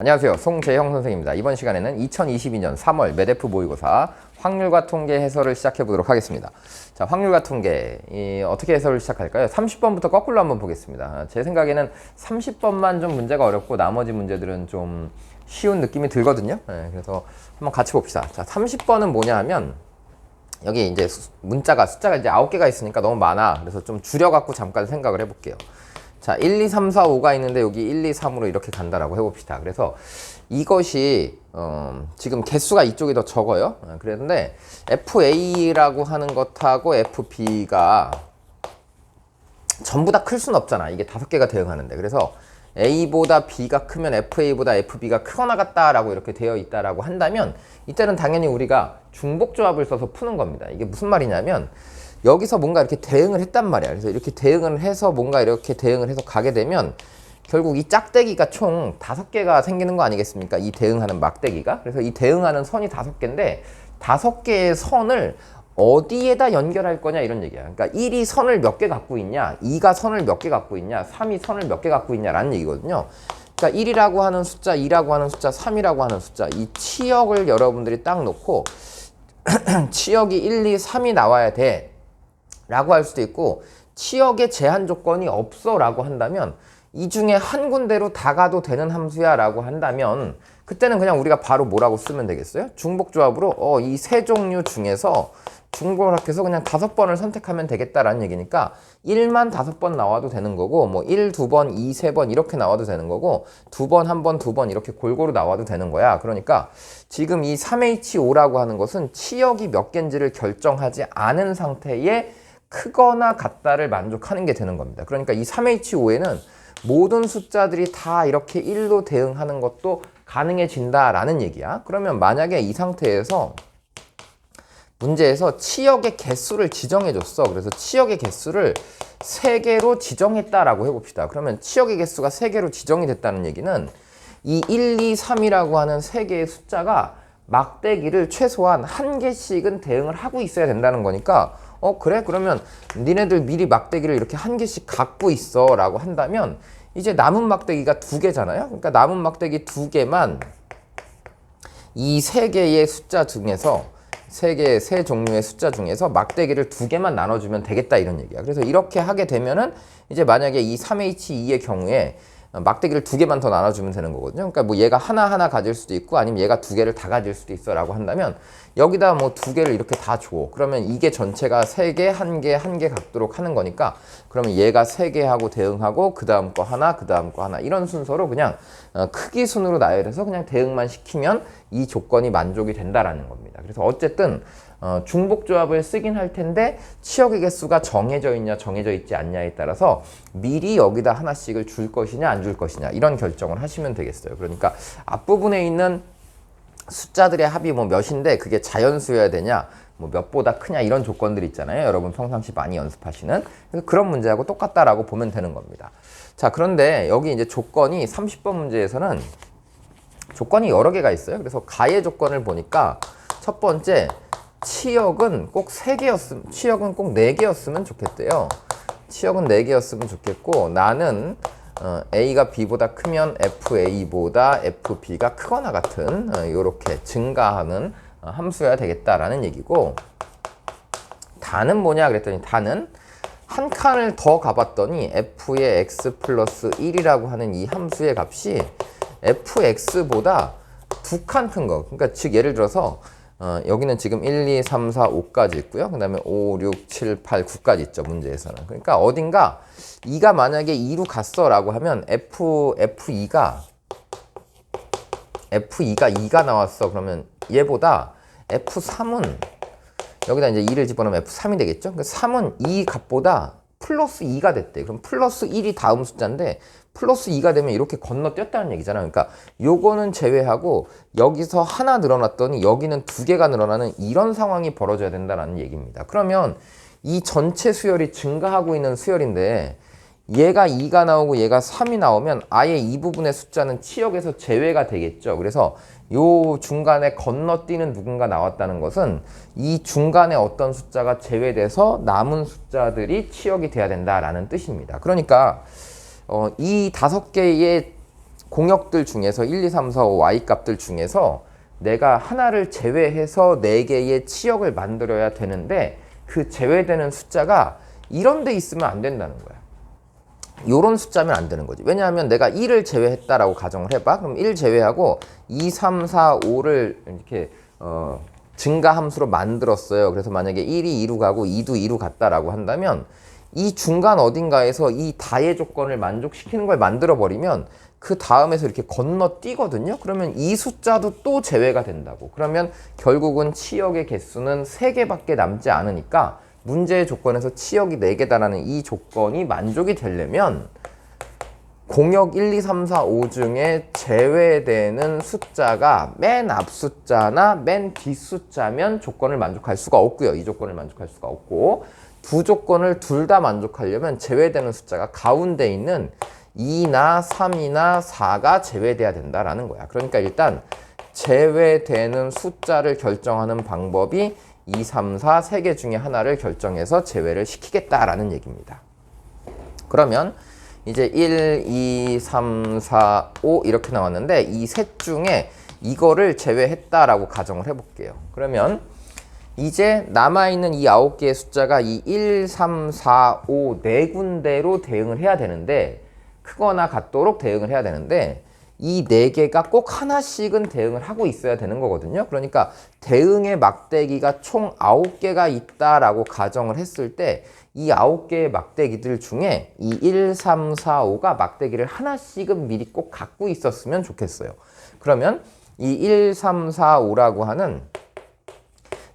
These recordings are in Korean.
안녕하세요. 송재형 선생님입니다. 이번 시간에는 2022년 3월 MEF 모의고사 확률과 통계 해설을 시작해 보도록 하겠습니다. 자, 확률과 통계 어떻게 해설을 시작할까요? 30번부터 거꾸로 한번 보겠습니다. 제 생각에는 30번만 좀 문제가 어렵고 나머지 문제들은 좀 쉬운 느낌이 들거든요. 그래서 한번 같이 봅시다. 자, 30번은 뭐냐 하면 여기 이제 숫자가 이제 9개가 있으니까 너무 많아. 그래서 좀 줄여갖고 잠깐 생각을 해볼게요. 자, 1, 2, 3, 4, 5가 있는데 여기 1, 2, 3으로 이렇게 간다라고 해봅시다. 그래서 이것이 지금 개수가 이쪽이 더 적어요. 그런데 FA라고 하는 것하고 FB가 전부 다 클 수는 없잖아. 이게 5개가 대응하는데. 그래서 A보다 B가 크면 FA보다 FB가 크거나 같다라고 이렇게 되어 있다라고 한다면 이때는 당연히 우리가 중복조합을 써서 푸는 겁니다. 이게 무슨 말이냐면 여기서 뭔가 이렇게 대응을 했단 말이야. 그래서 이렇게 대응을 해서 뭔가 이렇게 대응을 해서 가게 되면 결국 이 짝대기가 총 5개가 생기는 거 아니겠습니까? 이 대응하는 막대기가. 그래서 이 대응하는 선이 5개인데 5개의 선을 어디에다 연결할 거냐 이런 얘기야. 그러니까 1이 선을 몇 개 갖고 있냐, 2가 선을 몇 개 갖고 있냐, 3이 선을 몇 개 갖고 있냐라는 얘기거든요. 그러니까 1이라고 하는 숫자, 2라고 하는 숫자, 3이라고 하는 숫자, 이 치역을 여러분들이 딱 놓고 치역이 1, 2, 3이 나와야 돼 라고 할 수도 있고, 치역에 제한 조건이 없어 라고 한다면 이 중에 한 군데로 다 가도 되는 함수야 라고 한다면 그때는 그냥 우리가 바로 뭐라고 쓰면 되겠어요? 중복조합으로 이 세 종류 중에서 중복을 해서 그냥 5번을 선택하면 되겠다라는 얘기니까 1만 5번 나와도 되는 거고, 뭐 1, 2번, 2, 3번 이렇게 나와도 되는 거고, 2번, 1번, 2번 이렇게 골고루 나와도 되는 거야. 그러니까 지금 이 3H5라고 하는 것은 치역이 몇 개인지를 결정하지 않은 상태에 크거나 같다를 만족하는 게 되는 겁니다. 그러니까 이 3H5에는 모든 숫자들이 다 이렇게 1로 대응하는 것도 가능해진다라는 얘기야. 그러면 만약에 이 상태에서 문제에서 치역의 개수를 지정해줬어. 그래서 치역의 개수를 3개로 지정했다라고 해봅시다. 그러면 치역의 개수가 3개로 지정이 됐다는 얘기는 이 1, 2, 3이라고 하는 3개의 숫자가 막대기를 최소한 1개씩은 대응을 하고 있어야 된다는 거니까 그래? 그러면 니네들 미리 막대기를 이렇게 1개씩 갖고 있어 라고 한다면 이제 남은 막대기가 2개잖아요. 그러니까 남은 막대기 2개만 이 3개의 숫자 중에서 세 종류의 숫자 중에서 막대기를 2개만 나눠주면 되겠다 이런 얘기야. 그래서 이렇게 하게 되면은 이제 만약에 이 3H2의 경우에 막대기를 2개만 더 나눠주면 되는 거거든요. 그러니까 뭐 얘가 하나 가질 수도 있고 아니면 얘가 2개를 다 가질 수도 있어 라고 한다면 여기다 뭐 2개를 이렇게 다 줘. 그러면 이게 전체가 3개, 1개 갖도록 하는 거니까 그러면 얘가 3개 하고 대응하고 그 다음 거 하나, 그 다음 거 하나 이런 순서로 그냥 크기 순으로 나열해서 그냥 대응만 시키면 이 조건이 만족이 된다라는 겁니다. 그래서 어쨌든 중복조합을 쓰긴 할 텐데 치역의 개수가 정해져 있냐 정해져 있지 않냐에 따라서 미리 여기다 하나씩을 줄 것이냐 안 줄 것이냐 이런 결정을 하시면 되겠어요. 그러니까 앞부분에 있는 숫자들의 합이 뭐 몇인데 그게 자연수여야 되냐 뭐 몇보다 크냐 이런 조건들 있잖아요. 여러분 평상시 많이 연습하시는 그런 문제하고 똑같다라고 보면 되는 겁니다. 자, 그런데 여기 이제 조건이 30번 문제에서는 조건이 여러 개가 있어요. 그래서 가의 조건을 보니까 첫 번째 치역은 꼭 3개였으면, 치역은 꼭 4개였으면 좋겠대요. 치역은 4개였으면 좋겠고, 나는 A가 B보다 크면 FA보다 FB가 크거나 같은 이렇게 증가하는 함수여야 되겠다라는 얘기고, 다는 뭐냐 그랬더니 다는 한 칸을 더 가봤더니 f의 x 플러스 1이라고 하는 이 함수의 값이 fx보다 2칸 큰 거. 그러니까 즉 예를 들어서 여기는 지금 1, 2, 3, 4, 5까지 있고요. 그 다음에 5, 6, 7, 8, 9까지 있죠. 문제에서는. 그러니까 어딘가 2가 만약에 2로 갔어 라고 하면 F2가 2가 나왔어. 그러면 얘보다 F3은 여기다 이제 2를 집어넣으면 F3이 되겠죠. 그러니까 3은 이 값보다 플러스 2가 됐대. 그럼 플러스 1이 다음 숫자인데 플러스 2가 되면 이렇게 건너뛰었다는 얘기잖아. 그러니까 요거는 제외하고 여기서 하나 늘어났더니 여기는 2개가 늘어나는 이런 상황이 벌어져야 된다는 얘기입니다. 그러면 이 전체 수열이 증가하고 있는 수열인데 얘가 2가 나오고 얘가 3이 나오면 아예 이 부분의 숫자는 치역에서 제외가 되겠죠. 그래서 요 중간에 건너뛰는 누군가 나왔다는 것은 이 중간에 어떤 숫자가 제외돼서 남은 숫자들이 치역이 돼야 된다라는 뜻입니다. 그러니까 이 5개의 공역들 중에서 1, 2, 3, 4, 5 y 값들 중에서 내가 하나를 제외해서 4개의 치역을 만들어야 되는데 그 제외되는 숫자가 이런 데 있으면 안 된다는 거야. 요런 숫자면 안 되는 거지. 왜냐하면 내가 1을 제외했다라고 가정을 해봐. 그럼 1 제외하고 2, 3, 4, 5를 이렇게 증가함수로 만들었어요. 그래서 만약에 1이 2로 가고 2도 2로 갔다라고 한다면 이 중간 어딘가에서 이 다의 조건을 만족시키는 걸 만들어 버리면 그 다음에서 이렇게 건너뛰거든요. 그러면 이 숫자도 또 제외가 된다고. 그러면 결국은 치역의 개수는 3개밖에 남지 않으니까 문제의 조건에서 치역이 4개다라는 이 조건이 만족이 되려면 공역 1, 2, 3, 4, 5 중에 제외되는 숫자가 맨 앞 숫자나 맨 뒷 숫자면 조건을 만족할 수가 없고요. 이 조건을 만족할 수가 없고, 두 조건을 둘 다 만족하려면 제외되는 숫자가 가운데 있는 2나 3이나 4가 제외돼야 된다라는 거야. 그러니까 일단 제외되는 숫자를 결정하는 방법이 2, 3, 4, 3개 중에 하나를 결정해서 제외를 시키겠다라는 얘기입니다. 그러면 이제 1, 2, 3, 4, 5 이렇게 나왔는데 이 셋 중에 이거를 제외했다라고 가정을 해볼게요. 그러면 이제 남아있는 이 9개의 숫자가 이 1, 3, 4, 5 네 군데로 대응을 해야 되는데, 크거나 같도록 대응을 해야 되는데 이 4개가 꼭 하나씩은 대응을 하고 있어야 되는 거거든요. 그러니까 대응의 막대기가 총 9개가 있다라고 가정을 했을 때 이 9개의 막대기들 중에 이 1, 3, 4, 5가 막대기를 하나씩은 미리 꼭 갖고 있었으면 좋겠어요. 그러면 이 1, 3, 4, 5라고 하는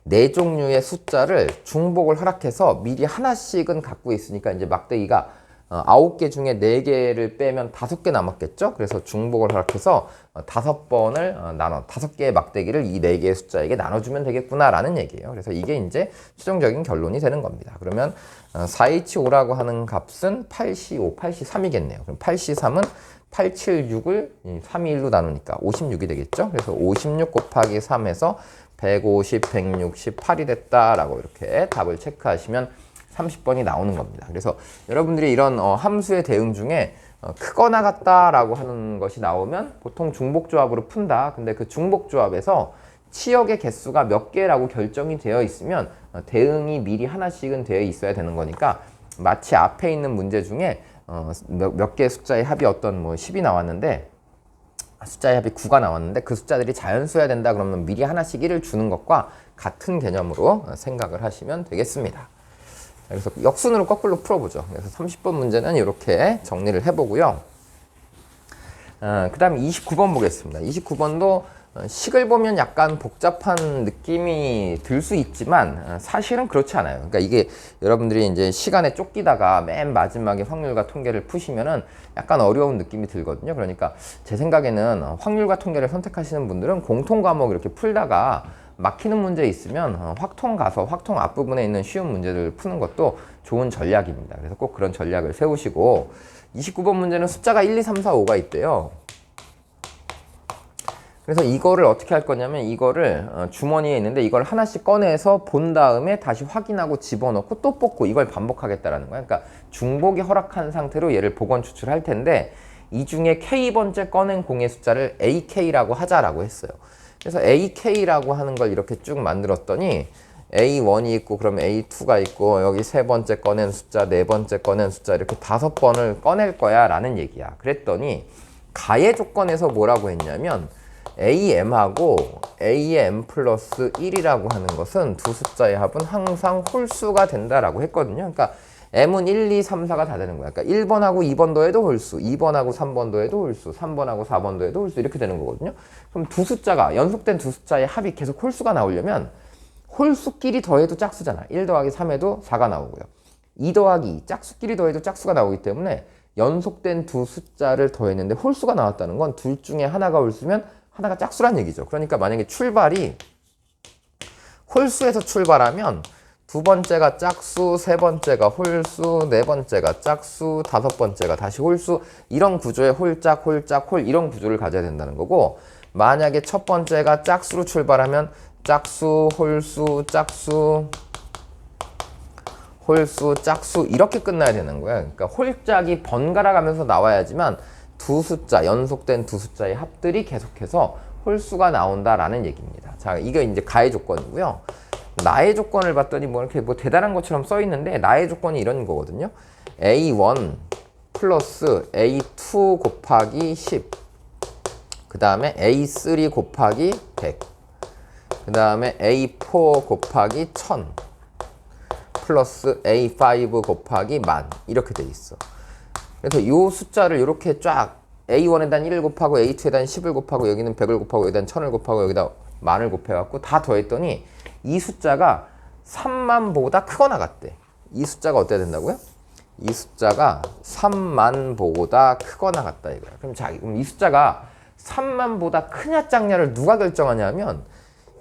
4종류의 숫자를 중복을 허락해서 미리 하나씩은 갖고 있으니까 이제 막대기가 9개 중에 4개를 빼면 5개 남았겠죠? 그래서 중복을 허락해서 5번을 나눠, 5개의 막대기를 이 4개의 숫자에게 나눠주면 되겠구나라는 얘기예요. 그래서 이게 이제 최종적인 결론이 되는 겁니다. 그러면 4H5라고 하는 값은 8C5, 8C3이겠네요. 그럼 8C3은 8, 7, 6을 3, 2, 1로 나누니까 56이 되겠죠? 그래서 56 곱하기 3에서 150, 168이 됐다라고 이렇게 답을 체크하시면 30번이 나오는 겁니다. 그래서 여러분들이 이런 함수의 대응 중에 크거나 같다라고 하는 것이 나오면 보통 중복조합으로 푼다. 근데 그 중복조합에서 치역의 개수가 몇 개라고 결정이 되어 있으면 대응이 미리 하나씩은 되어 있어야 되는 거니까, 마치 앞에 있는 문제 중에 몇 개의 숫자의 합이 어떤 10이 나왔는데 숫자의 합이 9가 나왔는데 그 숫자들이 자연수여야 된다 그러면 미리 하나씩 1을 주는 것과 같은 개념으로 생각을 하시면 되겠습니다. 그래서 역순으로 거꾸로 풀어보죠. 그래서 30번 문제는 이렇게 정리를 해보고요. 그 다음에 29번 보겠습니다. 29번도 식을 보면 약간 복잡한 느낌이 들 수 있지만 사실은 그렇지 않아요. 그러니까 이게 여러분들이 이제 시간에 쫓기다가 맨 마지막에 확률과 통계를 푸시면은 약간 어려운 느낌이 들거든요. 그러니까 제 생각에는 확률과 통계를 선택하시는 분들은 공통 과목 이렇게 풀다가 막히는 문제 있으면 확통 가서 확통 앞부분에 있는 쉬운 문제들을 푸는 것도 좋은 전략입니다. 그래서 꼭 그런 전략을 세우시고, 29번 문제는 숫자가 1, 2, 3, 4, 5가 있대요. 그래서 이거를 어떻게 할 거냐면 이거를 주머니에 있는데 이걸 하나씩 꺼내서 본 다음에 다시 확인하고 집어넣고 또 뽑고 이걸 반복하겠다라는 거야. 그러니까 중복이 허락한 상태로 얘를 복원 추출할 텐데 이 중에 K번째 꺼낸 공의 숫자를 AK라고 하자라고 했어요. 그래서 AK라고 하는 걸 이렇게 쭉 만들었더니 A1이 있고 그러면 A2가 있고 여기 세 번째 꺼낸 숫자, 네 번째 꺼낸 숫자 이렇게 5번을 꺼낼 거야 라는 얘기야. 그랬더니 가의 조건에서 뭐라고 했냐면 AM하고 AM 플러스 1이라고 하는 것은 두 숫자의 합은 항상 홀수가 된다라고 했거든요. 그러니까 M은 1, 2, 3, 4가 다 되는 거야. 그러니까 1번하고 2번도 해도 홀수, 2번하고 3번도 해도 홀수, 3번하고 4번도 해도 홀수 이렇게 되는 거거든요. 그럼 두 숫자가, 연속된 두 숫자의 합이 계속 홀수가 나오려면 홀수끼리 더해도 짝수잖아. 1 더하기 3해도 4가 나오고요. 2 더하기 2, 짝수끼리 더해도 짝수가 나오기 때문에 연속된 두 숫자를 더했는데 홀수가 나왔다는 건 둘 중에 하나가 홀수면 하나가 짝수란 얘기죠. 그러니까 만약에 출발이 홀수에서 출발하면 두 번째가 짝수, 세 번째가 홀수, 네 번째가 짝수, 다섯 번째가 다시 홀수, 이런 구조의 홀짝, 홀짝, 홀 이런 구조를 가져야 된다는 거고, 만약에 첫 번째가 짝수로 출발하면 짝수, 홀수, 짝수, 홀수, 짝수 이렇게 끝나야 되는 거야. 그러니까 홀짝이 번갈아 가면서 나와야지만 두 숫자, 연속된 두 숫자의 합들이 계속해서 홀수가 나온다라는 얘기입니다. 자, 이게 이제 가의 조건이고요. 나의 조건을 봤더니 뭐 이렇게 뭐 대단한 것처럼 써 있는데 나의 조건이 이런 거거든요. A1 플러스 A2 곱하기 10. 그 다음에 A3 곱하기 100. 그 다음에 A4 곱하기 1000. 플러스 A5 곱하기 10,000. 이렇게 돼 있어. 그래서 이 숫자를 이렇게 쫙 A1에 대한 1을 곱하고 A2에 대한 10을 곱하고 여기는 100을 곱하고 여기다 1000을 곱하고 여기다 10,000을 곱해갖고 다 더했더니 이 숫자가 30,000보다 크거나 같대. 이 숫자가 어때야 된다고요? 이 숫자가 30,000보다 크거나 같다 이거야. 그럼 이 숫자가 30,000보다 크냐 작냐를 누가 결정하냐면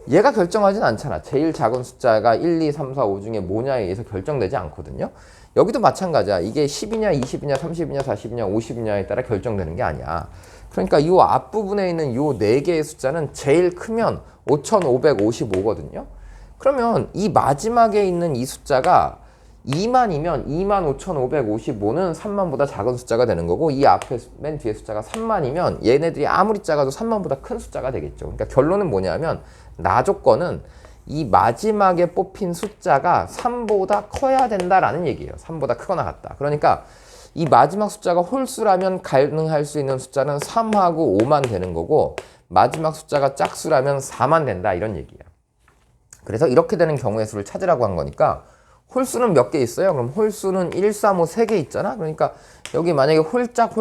얘가 결정하진 않잖아. 제일 작은 숫자가 1, 2, 3, 4, 5 중에 뭐냐에 의해서 결정되지 않거든요. 여기도 마찬가지야. 이게 10이냐, 20이냐, 30이냐, 40이냐, 50이냐에 따라 결정되는 게 아니야. 그러니까 이 앞부분에 있는 이 4개의 숫자는 제일 크면 5555거든요. 그러면 이 마지막에 있는 이 숫자가 2만이면 25,555는 3만보다 작은 숫자가 되는 거고 이 앞에 맨 뒤에 숫자가 3만이면 얘네들이 아무리 작아도 3만보다 큰 숫자가 되겠죠. 그러니까 결론은 뭐냐면 나 조건은 이 마지막에 뽑힌 숫자가 3보다 커야 된다라는 얘기예요. 3보다 크거나 같다. 그러니까 이 마지막 숫자가 홀수라면 가능할 수 있는 숫자는 3하고 5만 되는 거고 마지막 숫자가 짝수라면 4만 된다 이런 얘기야. 그래서 이렇게 되는 경우의 수를 찾으라고 한 거니까 홀수는 몇 개 있어요? 그럼 홀수는 1, 3, 5, 3개 있잖아? 그러니까 여기 만약에 홀짝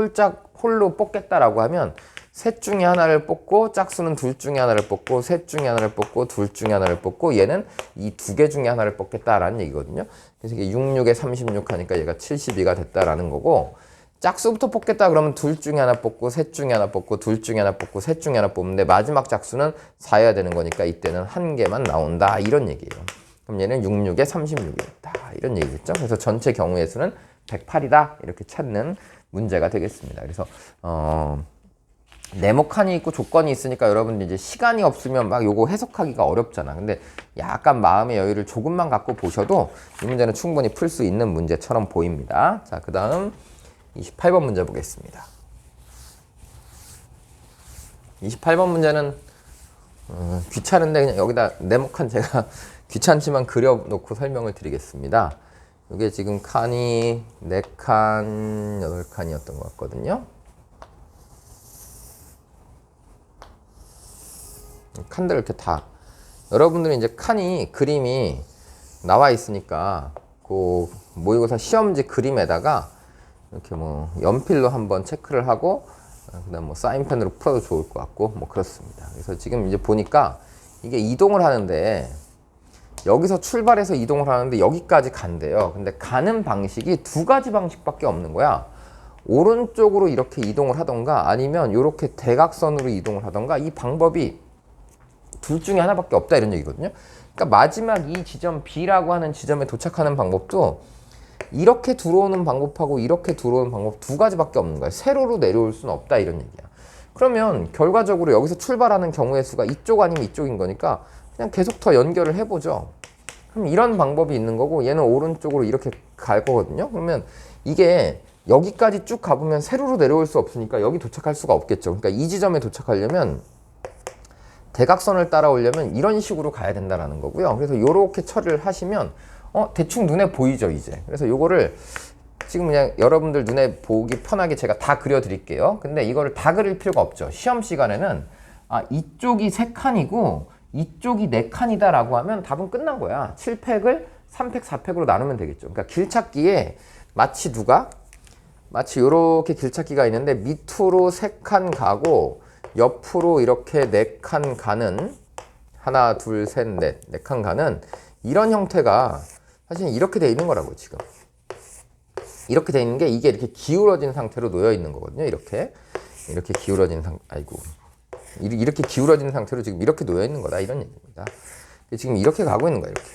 홀로 뽑겠다라고 하면 셋 중에 하나를 뽑고 짝수는 둘 중에 하나를 뽑고 셋 중에 하나를 뽑고 둘 중에 하나를 뽑고 얘는 이 2개 중에 하나를 뽑겠다라는 얘기거든요. 그래서 이게 66에 36 하니까 얘가 72가 됐다라는 거고 짝수부터 뽑겠다 그러면 둘 중에 하나 뽑고 셋 중에 하나 뽑고 둘 중에 하나 뽑고 셋 중에 하나 뽑는데 마지막 짝수는 4여야 되는 거니까 이때는 한 개만 나온다 이런 얘기예요. 그럼 얘는 66에 36이었다 이런 얘기겠죠. 그래서 전체 경우의 수는 108이다 이렇게 찾는 문제가 되겠습니다. 그래서 네모칸이 있고 조건이 있으니까 여러분들 이제 시간이 없으면 막 요거 해석하기가 어렵잖아. 근데 약간 마음의 여유를 조금만 갖고 보셔도 이 문제는 충분히 풀 수 있는 문제처럼 보입니다. 자, 그 다음 28번 문제 보겠습니다. 28번 문제는 귀찮은데 그냥 여기다 네모칸 제가 귀찮지만 그려놓고 설명을 드리겠습니다. 이게 지금 칸이 4칸, 8칸이었던 것 같거든요. 칸들 이렇게 다 여러분들은 이제 칸이 그림이 나와 있으니까 그 모의고사 시험지 그림에다가 이렇게 뭐 연필로 한번 체크를 하고 그다음 뭐 사인펜으로 풀어도 좋을 것 같고 뭐 그렇습니다. 그래서 지금 이제 보니까 이게 이동을 하는데 여기서 출발해서 이동을 하는데 여기까지 간대요. 근데 가는 방식이 두 가지 방식밖에 없는 거야. 오른쪽으로 이렇게 이동을 하던가 아니면 이렇게 대각선으로 이동을 하던가 이 방법이 둘 중에 하나밖에 없다 이런 얘기거든요. 그러니까 마지막 이 지점 B라고 하는 지점에 도착하는 방법도 이렇게 들어오는 방법하고 이렇게 들어오는 방법 두 가지밖에 없는 거야. 세로로 내려올 수는 없다 이런 얘기야. 그러면 결과적으로 여기서 출발하는 경우의 수가 이쪽 아니면 이쪽인 거니까 그냥 계속 더 연결을 해보죠. 그럼 이런 방법이 있는 거고 얘는 오른쪽으로 이렇게 갈 거거든요. 그러면 이게 여기까지 쭉 가보면 세로로 내려올 수 없으니까 여기 도착할 수가 없겠죠. 그러니까 이 지점에 도착하려면 대각선을 따라오려면 이런 식으로 가야 된다는 거고요. 그래서 이렇게 처리를 하시면 대충 눈에 보이죠 이제. 그래서 요거를 지금 그냥 여러분들 눈에 보기 편하게 제가 다 그려드릴게요. 근데 이거를 다 그릴 필요가 없죠. 시험 시간에는 이쪽이 3칸이고 이쪽이 4칸이다 라고 하면 답은 끝난 거야. 7팩을 3팩, 4팩으로 나누면 되겠죠. 그러니까 길찾기에 마치 요렇게 길찾기가 있는데 밑으로 3칸 가고 옆으로 이렇게 4칸 가는 하나, 둘, 셋, 넷, 4칸 가는 이런 형태가 사실 이렇게 돼 있는 거라고 지금. 이렇게 돼 있는 게 이게 이렇게 기울어진 상태로 놓여 있는 거거든요. 이렇게 기울어진 이렇게 기울어진 상태로 지금 이렇게 놓여 있는 거다 이런 얘기입니다. 지금 이렇게 가고 있는 거야 이렇게.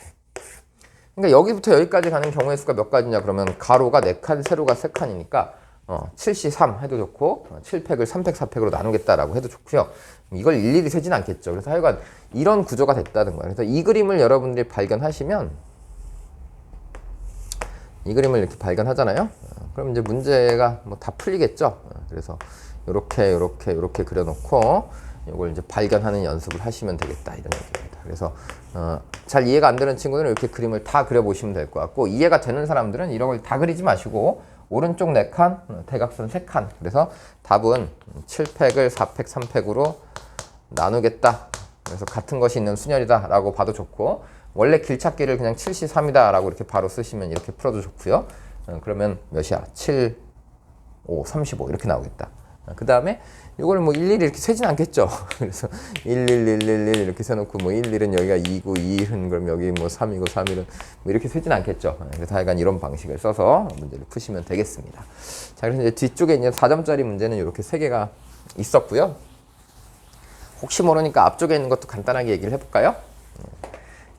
그러니까 여기부터 여기까지 가는 경우의 수가 몇 가지냐 그러면 가로가 4칸, 세로가 3칸이니까 7C3 해도 좋고 7팩을 3팩, 4팩으로 나누겠다라고 해도 좋고요. 이걸 일일이 세진 않겠죠. 그래서 하여간 이런 구조가 됐다는 거예요. 그래서 이 그림을 여러분들이 발견하시면 이 그림을 이렇게 발견하잖아요. 그럼 이제 문제가 뭐 다 풀리겠죠. 그래서 요렇게 그려놓고 이걸 이제 발견하는 연습을 하시면 되겠다 이런 얘기입니다. 그래서 잘 이해가 안 되는 친구들은 이렇게 그림을 다 그려보시면 될 것 같고, 이해가 되는 사람들은 이런 걸 다 그리지 마시고 오른쪽 4칸, 대각선 3칸. 그래서 답은 7팩을 4팩, 3팩으로 나누겠다. 그래서 같은 것이 있는 순열이다 라고 봐도 좋고, 원래 길찾기를 그냥 7C3이다 라고 이렇게 바로 쓰시면 이렇게 풀어도 좋고요. 그러면 몇이야? 7, 5, 35 이렇게 나오겠다. 그 다음에 이걸 뭐 일일이 이렇게 세진 않겠죠. 그래서 1111 이렇게 세놓고 뭐 11은 여기가 2고 2일은 그럼 여기 뭐 3이고 3일은 뭐 이렇게 세진 않겠죠. 그래서 하여간 이런 방식을 써서 문제를 푸시면 되겠습니다. 자, 그래서 이제 뒤쪽에 이제 4점짜리 문제는 이렇게 3개가 있었고요. 혹시 모르니까 앞쪽에 있는 것도 간단하게 얘기를 해볼까요?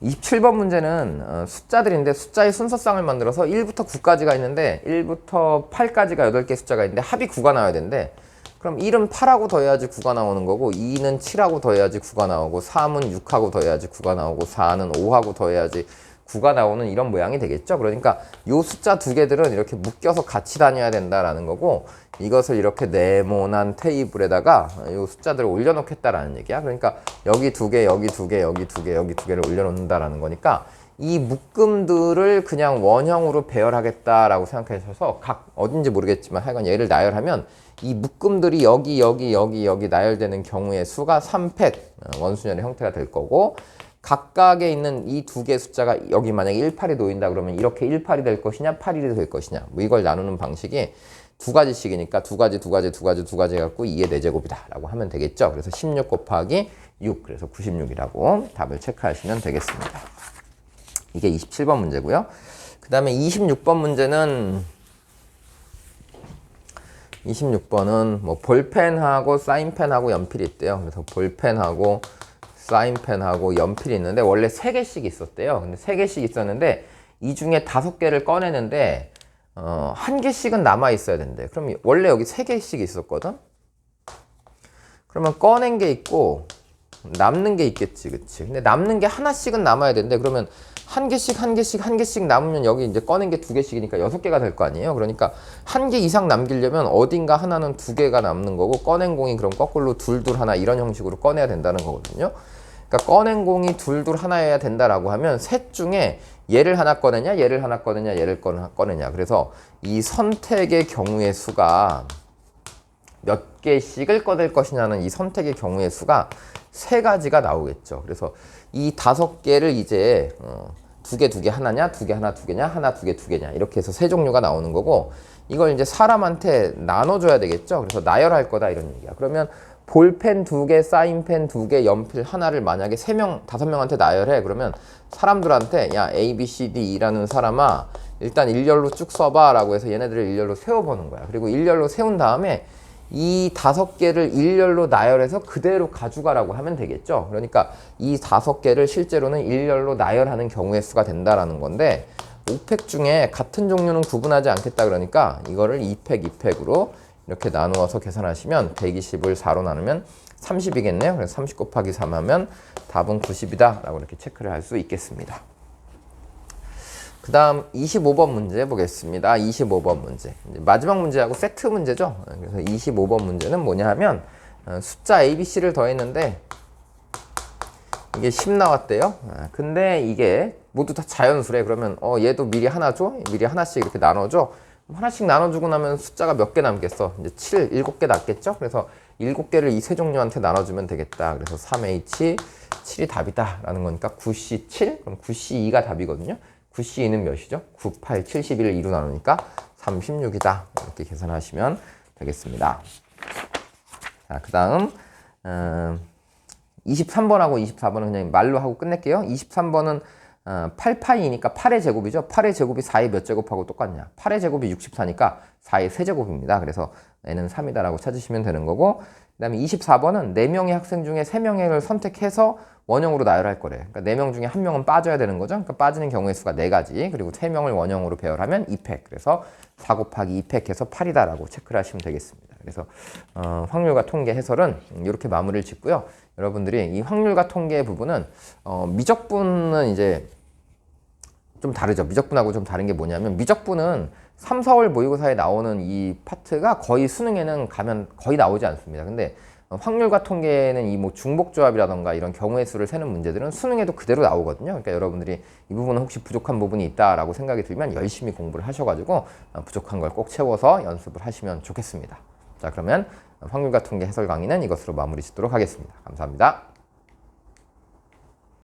27번 문제는 숫자들인데 숫자의 순서쌍을 만들어서 1부터 9까지가 있는데 1부터 8까지가 8개 숫자가 있는데 합이 9가 나와야 되는데, 그럼 1은 8하고 더해야지 9가 나오는 거고, 2는 7하고 더해야지 9가 나오고, 3은 6하고 더해야지 9가 나오고, 4는 5하고 더해야지 9가 나오는 이런 모양이 되겠죠. 그러니까 이 숫자 두 개들은 이렇게 묶여서 같이 다녀야 된다라는 거고, 이것을 이렇게 네모난 테이블에다가 이 숫자들을 올려놓겠다라는 얘기야. 그러니까 여기 2개, 여기 2개, 여기 2개, 여기 2개를 올려놓는다라는 거니까 이 묶음들을 그냥 원형으로 배열하겠다라고 생각하셔서 각 어딘지 모르겠지만 하여간 얘를 나열하면 이 묶음들이 여기 나열되는 경우의 수가 3팩 원순열의 형태가 될 거고, 각각에 있는 이 2개 숫자가 여기 만약에 18이 놓인다 그러면 이렇게 18이 될 것이냐 8일이 될 것이냐, 뭐 이걸 나누는 방식이 2가지씩이니까 2가지 해갖고 2의 4제곱이다 라고 하면 되겠죠. 그래서 16 곱하기 6, 그래서 96이라고 답을 체크하시면 되겠습니다. 이게 27번 문제고요. 그 다음에 26번 문제는 26번은 뭐 볼펜하고 사인펜하고 연필이 있대요. 그래서 볼펜하고 사인펜하고 연필이 있는데 원래 3개씩 있었대요. 근데 3개씩 있었는데 이 중에 5개를 꺼내는데 1개씩은 남아 있어야 된대. 그럼 원래 여기 3개씩 있었거든? 그러면 꺼낸 게 있고 남는 게 있겠지, 그치? 근데 남는 게 하나씩은 남아야 되는데, 그러면 한 개씩 남으면 여기 이제 꺼낸 게 2개씩이니까 6개가 될 거 아니에요? 그러니까 1개 이상 남기려면 어딘가 하나는 2개가 남는 거고, 꺼낸 공이 그럼 거꾸로 둘둘 하나 이런 형식으로 꺼내야 된다는 거거든요. 그러니까 꺼낸 공이 둘둘 하나여야 된다라고 하면 셋 중에 얘를 하나 꺼내냐, 얘를 하나 꺼내냐, 얘를 꺼내냐. 그래서 이 선택의 경우의 수가 몇 개씩을 꺼낼 것이냐는 이 선택의 경우의 수가 3가지가 나오겠죠. 그래서 이 5개를 이제 2개 하나냐, 2개 하나 2개냐, 하나 2개 2개냐 이렇게 해서 3종류가 나오는 거고, 이걸 이제 사람한테 나눠줘야 되겠죠. 그래서 나열할 거다 이런 얘기야. 그러면 볼펜 2개, 사인펜 2개, 연필 하나를 만약에 3명, 5명한테 나열해. 그러면 사람들한테 야 A, B, C, D, E라는 사람아 일단 일렬로 쭉 써봐 라고 해서 얘네들을 일렬로 세워보는 거야. 그리고 일렬로 세운 다음에 이 5개를 일렬로 나열해서 그대로 가져가라고 하면 되겠죠. 그러니까 이 5개를 실제로는 일렬로 나열하는 경우의 수가 된다라는 건데, 5팩 중에 같은 종류는 구분하지 않겠다 그러니까 이거를 2팩으로 이렇게 나누어서 계산하시면 120을 4로 나누면 30이겠네요. 그래서 30 곱하기 3 하면 답은 90이다 라고 이렇게 체크를 할 수 있겠습니다. 그 다음 25번 문제 보겠습니다. 25번 문제. 마지막 문제하고 세트 문제죠. 그래서 25번 문제는 뭐냐 하면 숫자 A, B, C를 더했는데 이게 10 나왔대요. 근데 이게 모두 다 자연수래. 그러면 얘도 미리 하나 줘? 미리 하나씩 이렇게 나눠줘? 하나씩 나눠주고 나면 숫자가 몇 개 남겠어? 이제 7개 남겠죠? 그래서 7개를 이 세 종류한테 나눠주면 되겠다. 그래서 3H, 7이 답이다 라는 거니까 9C7? 그럼 9C2가 답이거든요. 9C2는 몇이죠? 9, 8, 71을 2로 나누니까 36이다. 이렇게 계산하시면 되겠습니다. 자, 그 다음 23번하고 24번은 그냥 말로 하고 끝낼게요. 23번은 8파이니까 8의 제곱이죠. 8의 제곱이 4의 몇 제곱하고 똑같냐. 8의 제곱이 64니까 4의 세제곱입니다. 그래서 n은 3이다 라고 찾으시면 되는 거고, 그 다음에 24번은 4명의 학생 중에 3명을 선택해서 원형으로 나열할 거래. 그러니까 4명 중에 1명은 빠져야 되는 거죠. 그러니까 빠지는 경우의 수가 4가지. 그리고 3명을 원형으로 배열하면 2팩. 그래서 4 곱하기 2팩 해서 8이다 라고 체크를 하시면 되겠습니다. 그래서 확률과 통계 해설은 이렇게 마무리를 짓고요. 여러분들이 이 확률과 통계 부분은 미적분은 이제 좀 다르죠. 미적분하고 좀 다른 게 뭐냐면, 미적분은 3, 4월 모의고사에 나오는 이 파트가 거의 수능에는 가면 거의 나오지 않습니다. 근데 확률과 통계는 이 뭐 중복조합이라던가 이런 경우의 수를 세는 문제들은 수능에도 그대로 나오거든요. 그러니까 여러분들이 이 부분은 혹시 부족한 부분이 있다라고 생각이 들면 열심히 공부를 하셔가지고 부족한 걸 꼭 채워서 연습을 하시면 좋겠습니다. 자, 그러면 확률과 통계 해설 강의는 이것으로 마무리 짓도록 하겠습니다. 감사합니다.